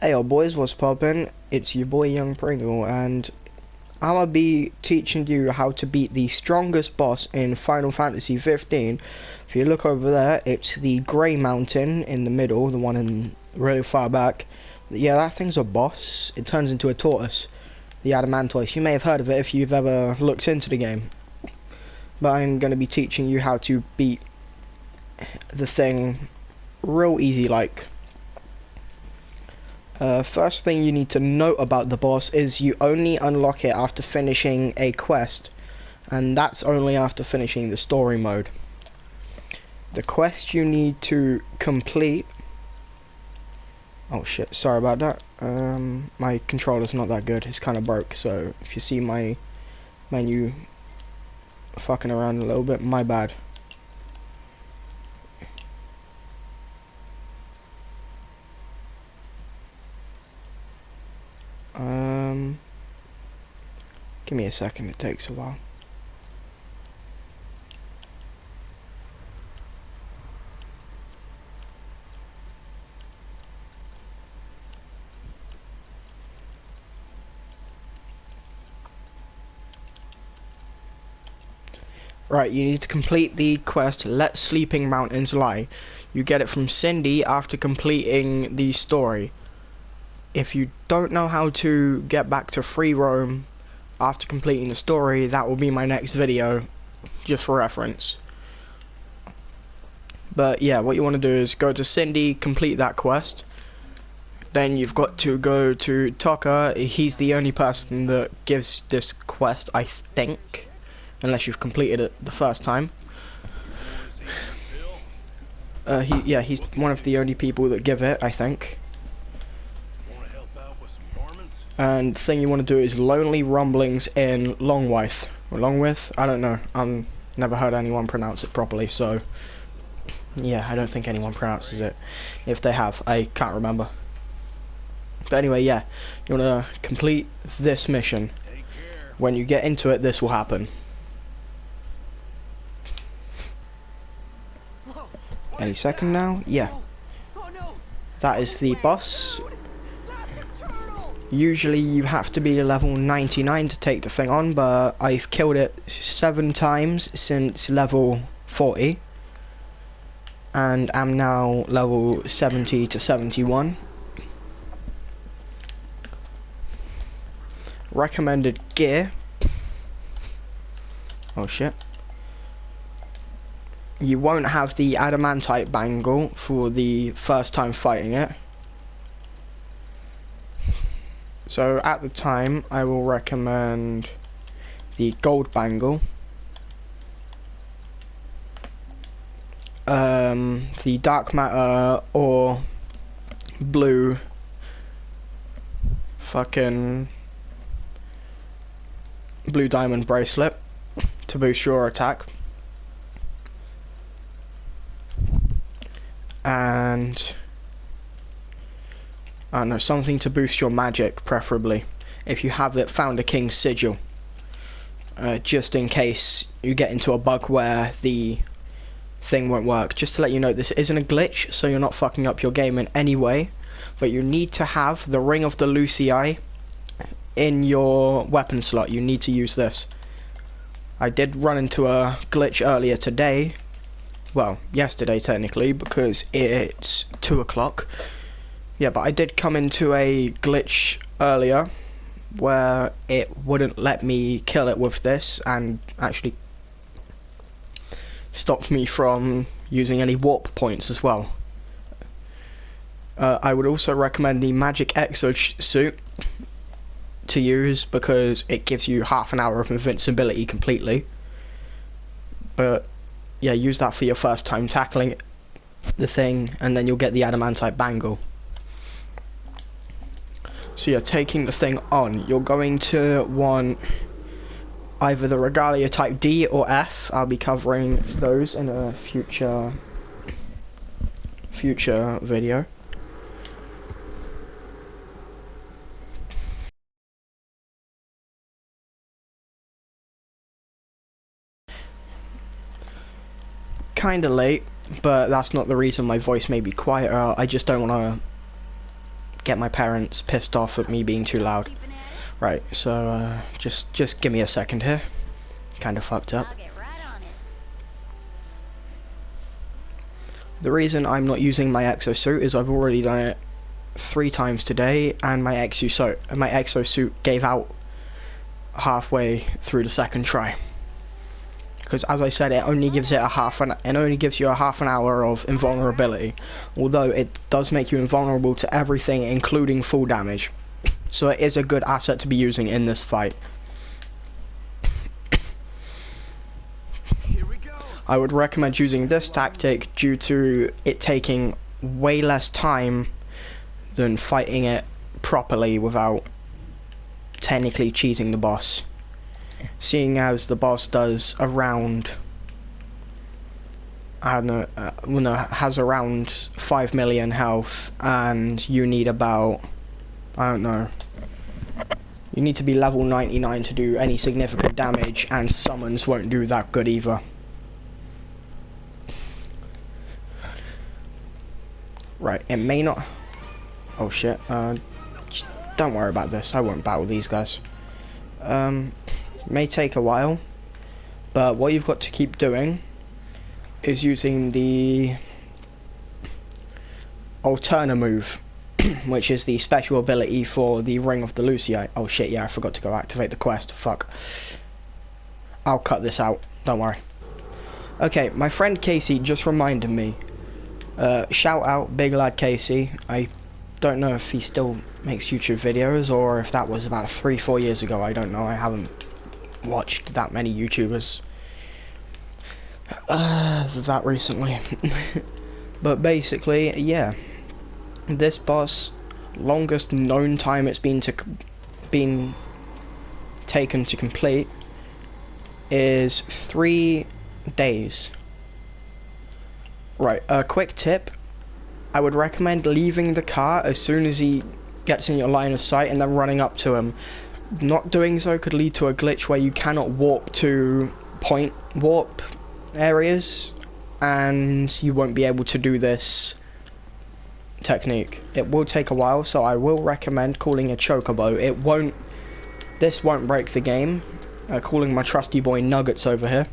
Hey yo boys, what's poppin'? It's your boy Young Pringle, and I'ma be teaching you how to beat the strongest boss in Final Fantasy 15. If you look over there, it's the Grey Mountain in the middle, the one in really far back. Yeah, that thing's a boss. It turns into a tortoise, the Adamantoise. You may have heard of it if you've ever looked into the game. But I'm gonna be teaching you how to beat the thing real easy like. First thing you need to note about the boss is you only unlock it after finishing a quest, and that's only after finishing the story mode. The quest you need to complete... Oh shit, sorry about that. My controller's not that good, it's kind of broke, so if you see my menu fucking around a little bit, my bad. Give me a second, it takes a while. Right, you need to complete the quest, Let Sleeping Mountains Lie. You get it from Cindy after completing the story. If you don't know how to get back to free roam after completing the story, that will be my next video, just for reference. But yeah, what you want to do is go to Cindy, complete that quest. Then you've got to go to Tucker. He's the only person that gives this quest, I think, unless you've completed it the first time. He's one of the only people that give it, I think. And the thing you want to do is Lonely Rumblings in Longwith. Or Longwith? I don't know. Never heard anyone pronounce it properly, so... Yeah, I don't think anyone pronounces it. If they have, I can't remember. But anyway, yeah. You want to complete this mission. When you get into it, this will happen. Any second now? Yeah. That is the boss. Usually you have to be level 99 to take the thing on, but I've killed it 7 times since level 40. And am now level 70 to 71. Recommended gear. Oh shit. You won't have the adamantite bangle for the first time fighting it. So at the time, I will recommend the gold bangle, the dark matter or blue diamond bracelet to boost your attack, and I don't know, something to boost your magic, preferably. If you have it, found a King's Sigil. Just in case you get into a bug where the thing won't work. Just to let you know, this isn't a glitch, so you're not fucking up your game in any way. But you need to have the Ring of the Lucii in your weapon slot. You need to use this. I did run into a glitch earlier today. Well, yesterday technically, because it's 2 o'clock. Yeah, but I did come into a glitch earlier where it wouldn't let me kill it with this, and actually stopped me from using any warp points as well. I would also recommend the Magic Exosuit to use, because it gives you half an hour of invincibility completely. But yeah, use that for your first time tackling the thing, and then you'll get the adamantite bangle. So you're taking the thing on. You're going to want either the Regalia type D or F. I'll be covering those in a future video. Kinda late, but that's not the reason my voice may be quieter. I just don't want to get my parents pissed off at me being too loud. Right, so just give me a second here. Kind of fucked up. The reason I'm not using my exosuit is I've already done it 3 times today, and my exosuit gave out halfway through the second try. Because as I said, it only gives you a half an hour of invulnerability, although it does make you invulnerable to everything, including full damage. So it is a good asset to be using in this fight. I would recommend using this tactic due to it taking way less time than fighting it properly without technically cheating the boss. Seeing as the boss does around, I don't know, has around 5 million health, and you need about, I don't know, you need to be level 99 to do any significant damage, and summons won't do that good either. Right, it may not... Oh shit, don't worry about this, I won't battle these guys. May take a while, but what you've got to keep doing is using the Alterna move, which is the special ability for the Ring of the Lucii. Oh shit, yeah, I forgot to go activate the quest, fuck. I'll cut this out, don't worry. Okay, my friend Casey just reminded me. Shout out, big lad Casey. I don't know if he still makes YouTube videos or if that was about 3-4 years ago. I don't know. I haven't watched that many YouTubers that recently. But basically, yeah, this boss, longest known time it's been taken to complete is 3 days. Right, a quick tip, I would recommend leaving the car as soon as he gets in your line of sight and then running up to him. Not doing so could lead to a glitch where you cannot warp to point warp areas, and you won't be able to do this technique. It will take a while, so I will recommend calling a chocobo. This won't break the game. Calling my trusty boy Nuggets over here.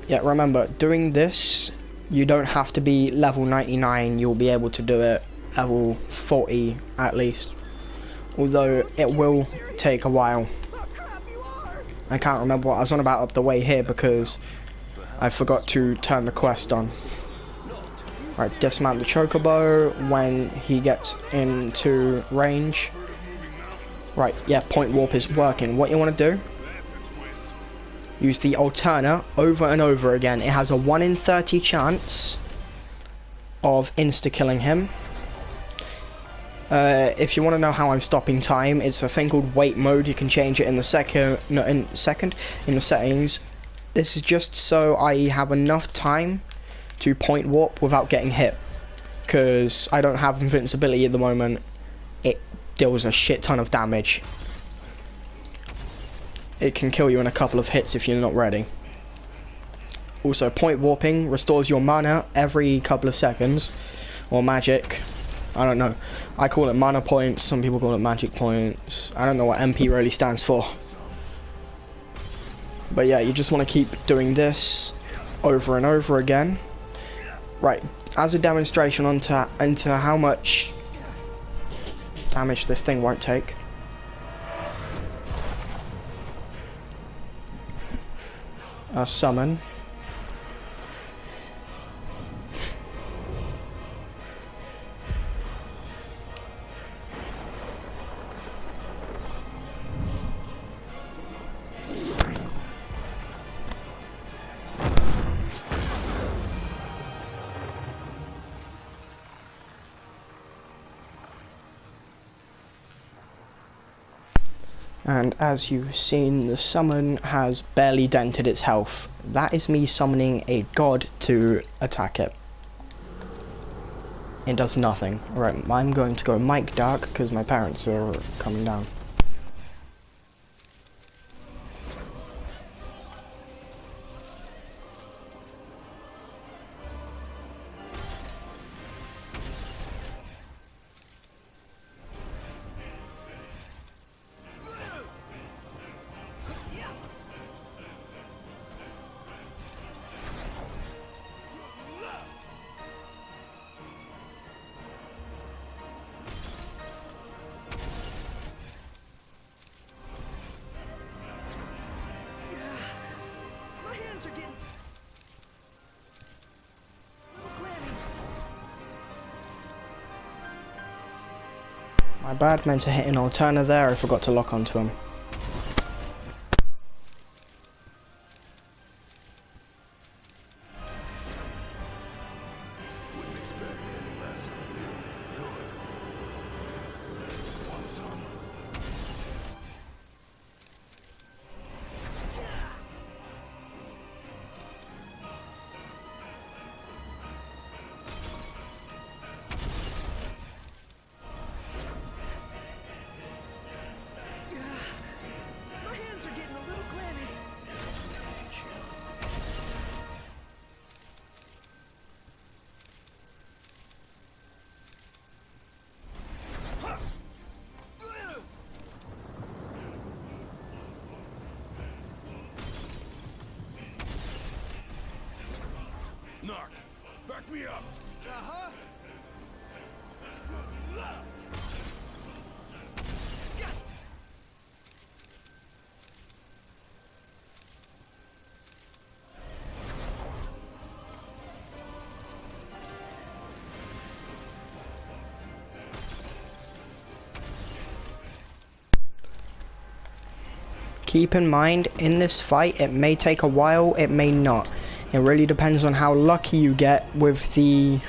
Yeah, remember, doing this, you don't have to be level 99, you'll be able to do it level 40 at least. Although, it will take a while. I can't remember what I was on about up the way here because I forgot to turn the quest on. Right, dismount the chocobo when he gets into range. Right, yeah, point warp is working. What you want to do? Use the Alterna over and over again. It has a 1 in 30 chance of insta-killing him. If you want to know how I'm stopping time, it's a thing called wait mode. You can change it in the in the settings. This is just so I have enough time to point warp without getting hit, because I don't have invincibility at the moment. It deals a shit ton of damage. It can kill you in a couple of hits if you're not ready. Also, point warping restores your mana every couple of seconds, or magic. I don't know. I call it mana points, some people call it magic points. I don't know what MP really stands for. But yeah, you just want to keep doing this over and over again. Right, as a demonstration into how much damage this thing won't take. Summon. And as you've seen, the summon has barely dented its health. That is me summoning a god to attack it. It does nothing. Right, I'm going to go Mike Dark because my parents are coming down. hands are getting clammy. My bad, meant to hit an alterna there, I forgot to lock onto him. Wouldn't expect any less from you. Good. Want some? My hands are getting a little clammy. Knocked. Back me up. Uh-huh. Keep in mind, in this fight, it may take a while, it may not. It really depends on how lucky you get with the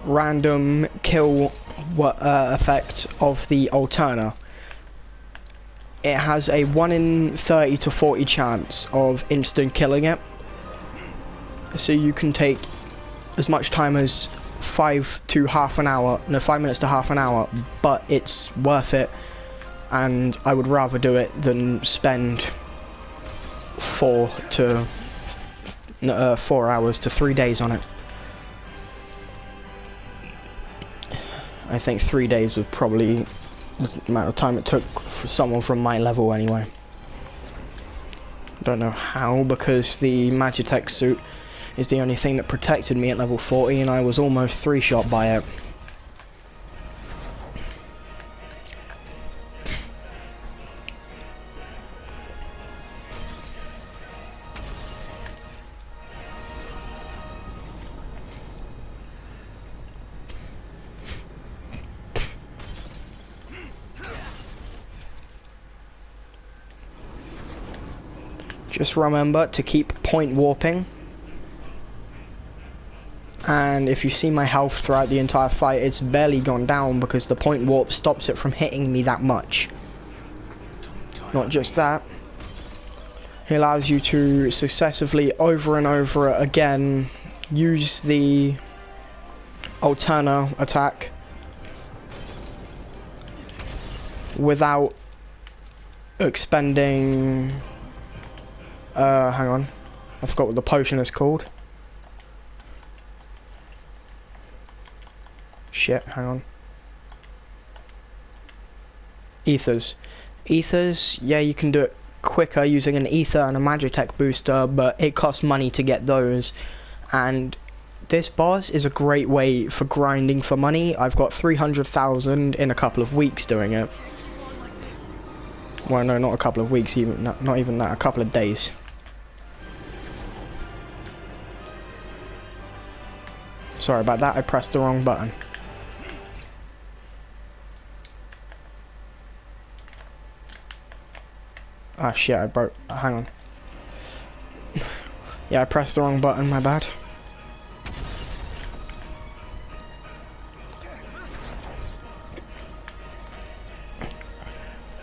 random kill effect of the alterna. It has a 1 in 30 to 40 chance of instant killing it. So you can take as much time as 5 to half an hour, no, 5 minutes to half an hour, but it's worth it. And I would rather do it than spend 4 hours to 3 days on it. I think 3 days was probably the amount of time it took for someone from my level anyway. I don't know how, because the Magitech suit is the only thing that protected me at level 40 and I was almost 3-shot by it. Just remember to keep point warping, and if you see my health throughout the entire fight, it's barely gone down because the point warp stops it from hitting me that much. Not just that, it allows you to successively over and over again use the alterna attack without expending hang on, I forgot what the potion is called. Shit, hang on. Ethers. Ethers, yeah, you can do it quicker using an ether and a Magitech booster, but it costs money to get those. And this boss is a great way for grinding for money. I've got 300,000 in a couple of weeks doing it. Well, no, not a couple of weeks, even not even that, a couple of days. Sorry about that, I pressed the wrong button. Ah shit, I broke, hang on. Yeah, I pressed the wrong button, my bad.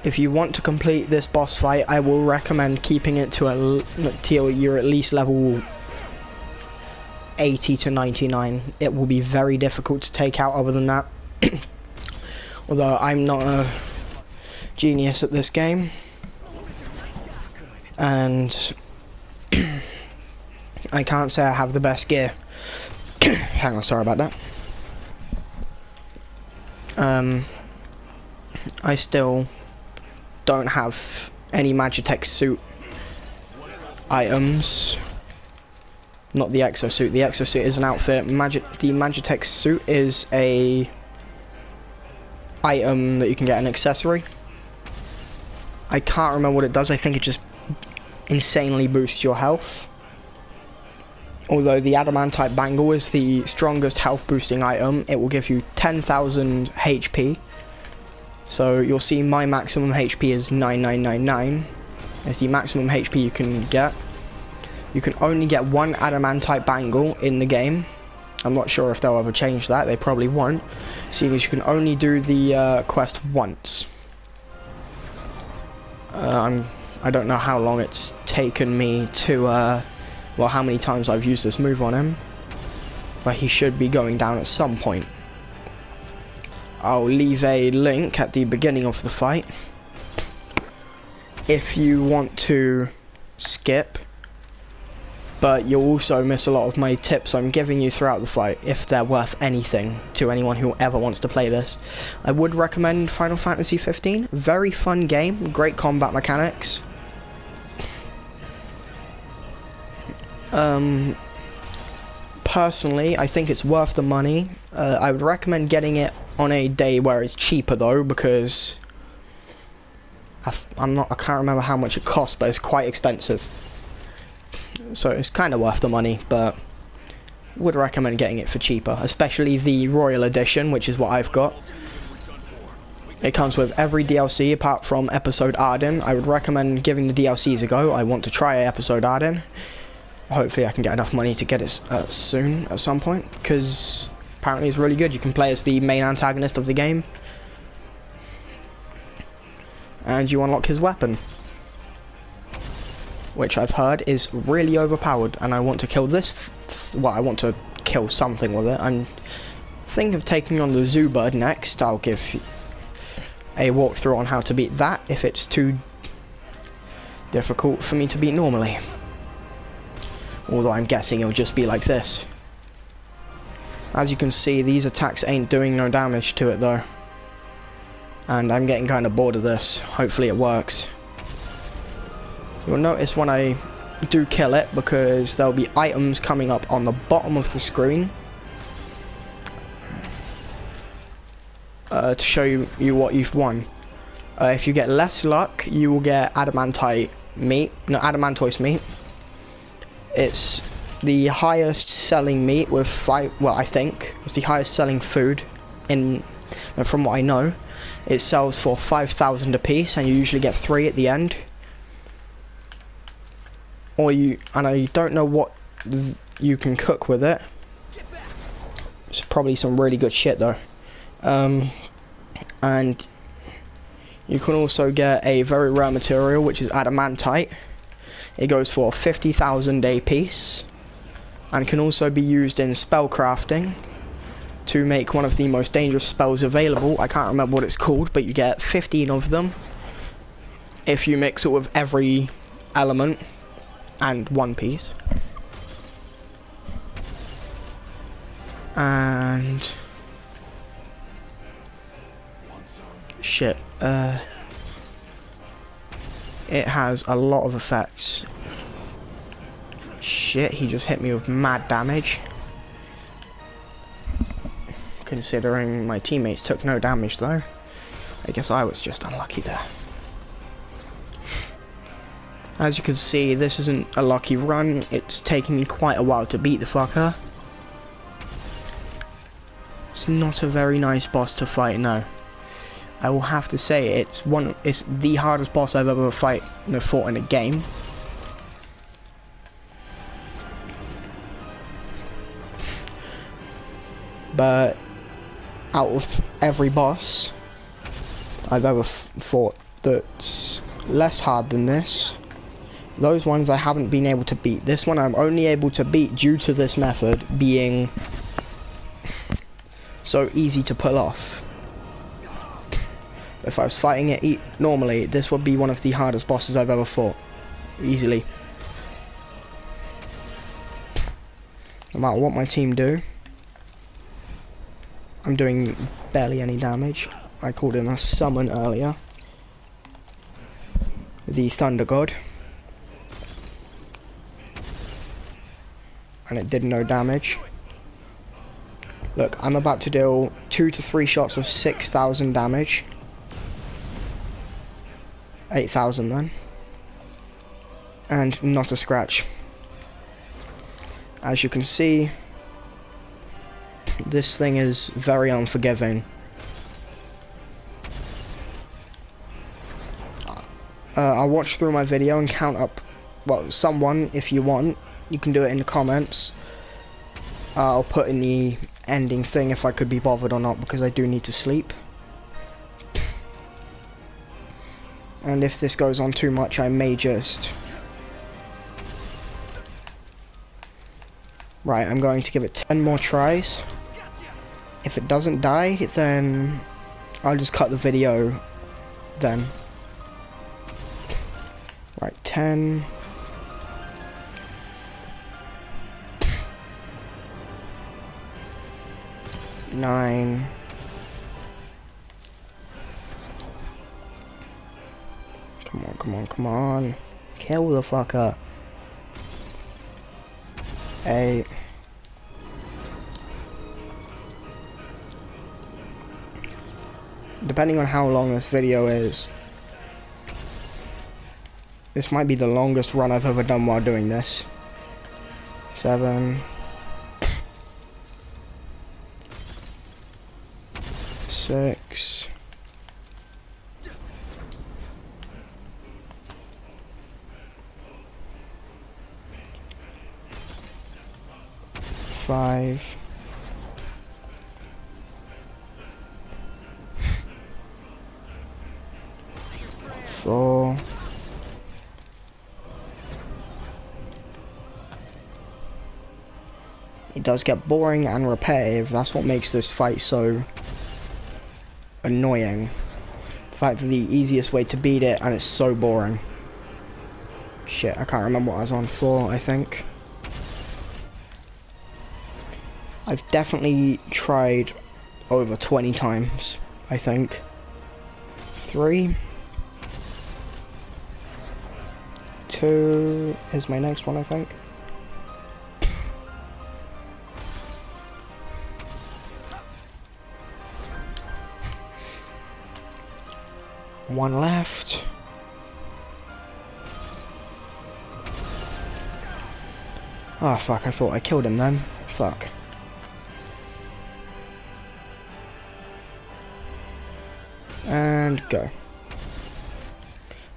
If you want to complete this boss fight, I will recommend keeping it to till you're at least level 80 to 99. It will be very difficult to take out other than that. Although I'm not a genius at this game. And I can't say I have the best gear. Hang on, sorry about that. I still don't have any Magitech suit items. Not the exosuit. The exosuit is an outfit. The Magitech suit is a item that you can get, an accessory. I can't remember what it does. I think it just insanely boosts your health. Although the adamantite bangle is the strongest health boosting item, it will give you 10,000 HP. So you'll see my maximum HP is 9999. It's the maximum HP you can get. You can only get one adamantite bangle in the game. I'm not sure if they'll ever change that, they probably won't, seeing as you can only do the quest once. I don't know how long it's taken me to, well, how many times I've used this move on him, but he should be going down at some point. I'll leave a link at the beginning of the fight if you want to skip, but you'll also miss a lot of my tips I'm giving you throughout the fight if they're worth anything to anyone who ever wants to play this. I would recommend Final Fantasy 15. Very fun game, great combat mechanics. Personally, I think it's worth the money. I would recommend getting it on a day where it's cheaper though, because I can't remember how much it costs, but it's quite expensive. So it's kind of worth the money, but would recommend getting it for cheaper, especially the Royal Edition, which is what I've got. It comes with every DLC apart from Episode Arden. I would recommend giving the DLCs a go. I want to try Episode Arden. Hopefully I can get enough money to get it soon at some point, because apparently it's really good. You can play as the main antagonist of the game, and you unlock his weapon, which I've heard is really overpowered, and I want to kill this, well, I want to kill something with it. I'm thinking of taking on the Zoo Bird next. I'll give a walkthrough on how to beat that if it's too difficult for me to beat normally. Although I'm guessing it'll just be like this. As you can see, these attacks ain't doing no damage to it though. And I'm getting kind of bored of this. Hopefully it works. You'll notice when I do kill it, because there'll be items coming up on the bottom of the screen to show you what you've won. If you get less luck, you will get adamantoise meat. It's the highest selling meat with I think it's the highest selling food from what I know. It sells for 5,000 a piece, and you usually get 3 at the end. And I don't know what you can cook with it. It's probably some really good shit though. And you can also get a very rare material, which is adamantite. It goes for 50,000 a piece, and can also be used in spell crafting to make one of the most dangerous spells available. I can't remember what it's called, but you get 15 of them if you mix it with every element and one piece. And shit, it has a lot of effects. Shit, he just hit me with mad damage. Considering my teammates took no damage though. I guess I was just unlucky there. As you can see, this isn't a lucky run. It's taking me quite a while to beat the fucker. It's not a very nice boss to fight, no. I will have to say it's the hardest boss I've ever fought in a game. But out of every boss I've ever fought that's less hard than this, those ones I haven't been able to beat. This one I'm only able to beat due to this method being so easy to pull off. If I was fighting it normally, this would be one of the hardest bosses I've ever fought. Easily. No matter what my team do, I'm doing barely any damage. I called in a summon earlier. The Thunder God. And it did no damage. Look, I'm about to deal 2 to 3 shots of 6,000 damage. 8,000 then. And not a scratch. As you can see, this thing is very unforgiving. I'll watch through my video and count up, well, someone, if you want, you can do it in the comments. I'll put in the ending thing if I could be bothered or not, because I do need to sleep. And if this goes on too much, I may just... Right, I'm going to give it 10 more tries. If it doesn't die, then I'll just cut the video then. Right, 10. Nine. Come on, come on, come on. Kill the fucker. 8. Depending on how long this video is, this might be the longest run I've ever done while doing this. 7. 6. 5. 4. 'It does get boring and repetitive. That's what makes this fight so annoying. The fact that the easiest way to beat it, and it's so boring. Shit, I can't remember what I was on for, I think. I've definitely tried over 20 times, I think. 3. 2 is my next one, I think. One left. Oh fuck, I thought I killed him then. Fuck. And go.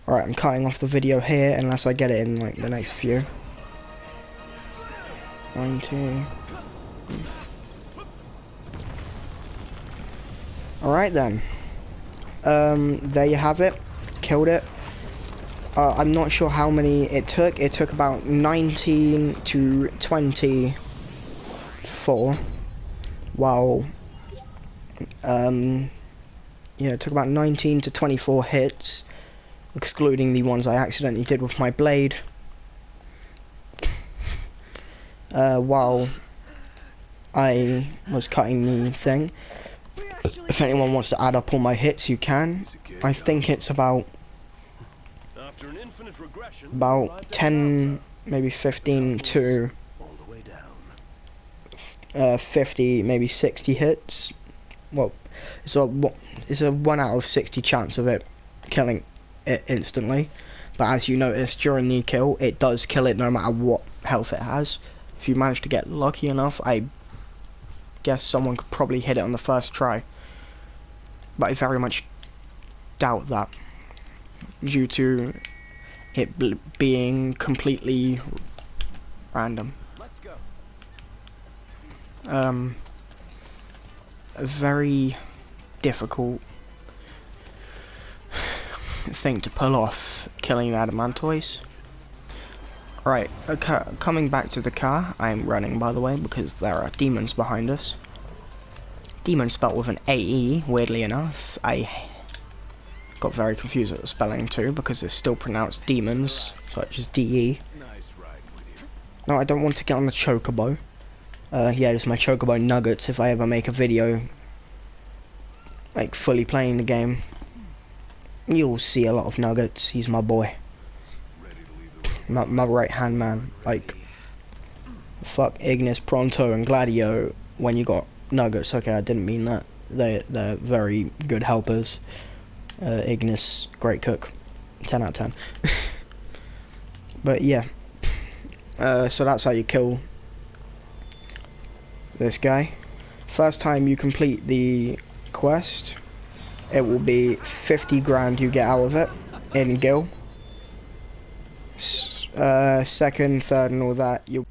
Alright, I'm cutting off the video here unless I get it in like the next few. 19. Alright then. There you have it. Killed it. I'm not sure how many it took. It took about 19 to 24. While, yeah, it took about 19 to 24 hits, excluding the ones I accidentally did with my blade. While I was cutting the thing. If anyone wants to add up all my hits, you can. I think it's about 10, maybe 15 to 50, maybe 60 hits. Well, it's a 1 out of 60 chance of it killing it instantly. But as you notice during the kill, it does kill it no matter what health it has. If you manage to get lucky enough, I guess someone could probably hit it on the first try. But I very much doubt that, due to it being completely random. Let's go. A very difficult thing to pull off, killing Adamantoise. Right, okay, coming back to the car. I'm running, by the way, because there are demons behind us. Demon spelled with an AE, weirdly enough. I got very confused at the spelling too, because it's still pronounced demons, such as DE. No, I don't want to get on the chocobo. Yeah, it's my chocobo nuggets if I ever make a video, like, fully playing the game. You'll see a lot of nuggets. He's my boy. My right hand man. Like, fuck Ignis, Pronto, and Gladio when you got nuggets. Okay, I didn't mean that. They're very good helpers. Ignis, great cook. 10 out of 10. But yeah. So that's how you kill this guy. First time you complete the quest, it will be 50 grand you get out of it in gil. Second, third and all that, you...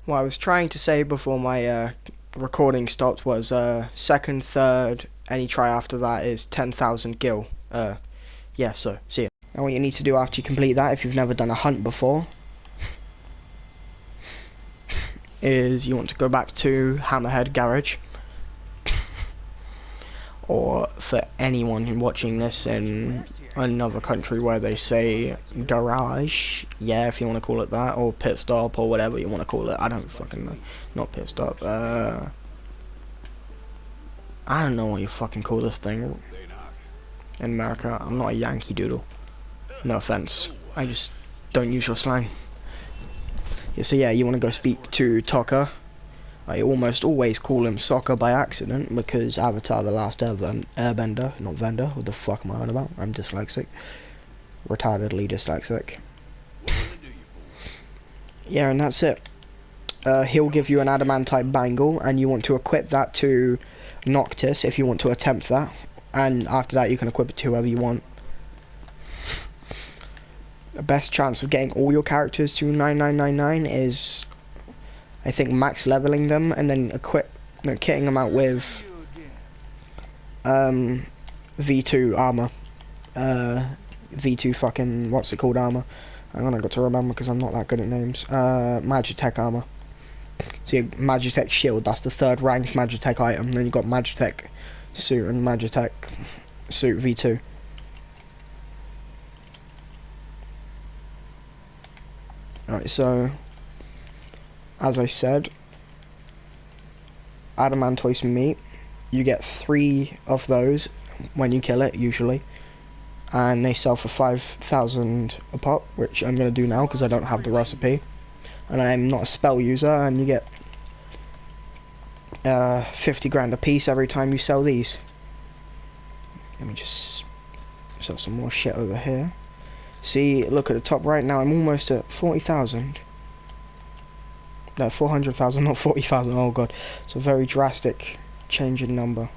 What I was trying to say before my recording stopped was second, third, any try after that is 10,000 gil. Yeah, so, see ya. Now what you need to do after you complete that, if you've never done a hunt before, is you want to go back to Hammerhead Garage. Or for anyone watching this in another country where they say garage, yeah, if you want to call it that, or pit stop, or whatever you want to call it. I don't fucking know. Not pit stop. I don't know what you fucking call this thing in America. I'm not a Yankee Doodle. No offense. I just don't use your slang. Yeah, so yeah, you want to go speak to Tucker. I almost always call him Soccer by accident because Avatar The Last Airbender, not Vendor, what the fuck am I on about? I'm dyslexic. Retardedly dyslexic. Yeah, and that's it. He'll give you an adamantite bangle and you want to equip that to Noctis if you want to attempt that. And after that you can equip it to whoever you want. The best chance of getting all your characters to 9999 is... I think max leveling them and then kitting them out with V2 armor. V2 fucking what's it called armor? Hang on, I got to remember because I'm not that good at names. Magitech armor. So you Magitech shield, that's the third ranked Magitech item. Then you got Magitech suit and Magitech suit V2. Alright, so as I said, adamantoise meat, you get 3 of those when you kill it, usually. And they sell for 5,000 a pop, which I'm going to do now because I don't have the recipe. And I'm not a spell user, and you get 50 grand a piece every time you sell these. Let me just sell some more shit over here. See, look at the top right now, I'm almost at 40,000. No, 400,000, not 40,000. Oh god, it's a very drastic change in number.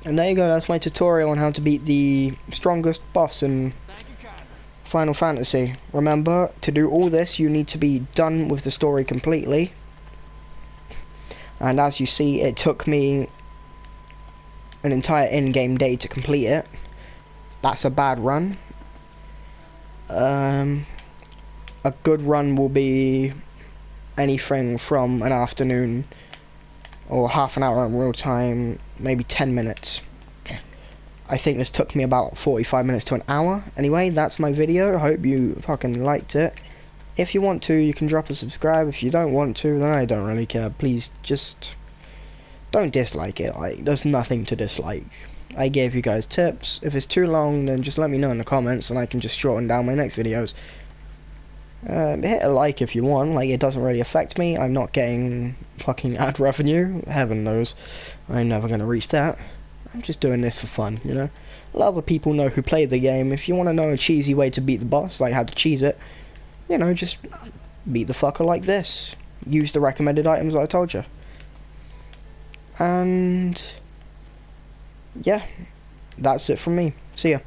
And there you go, that's my tutorial on how to beat the strongest boss in Final Fantasy. Remember, to do all this, you need to be done with the story completely. And as you see, it took me an entire in-game day to complete it. That's a bad run. A good run will be anything from an afternoon or half an hour in real time, maybe 10 minutes. I think this took me about 45 minutes to an hour. Anyway, that's my video. I hope you fucking liked it. If you want to, you can drop a subscribe. If you don't want to, then I don't really care. Please just don't dislike it. Like, there's nothing to dislike. I gave you guys tips. If it's too long, then just let me know in the comments and I can just shorten down my next videos. Hit a like if you want, like it doesn't really affect me. I'm not getting fucking ad revenue, heaven knows. I'm never gonna reach that. I'm just doing this for fun, you know. A lot of other people know who play the game. If you want to know a cheesy way to beat the boss, like how to cheese it, you know, just beat the fucker like this. Use the recommended items that I told you. And yeah, that's it from me. See ya.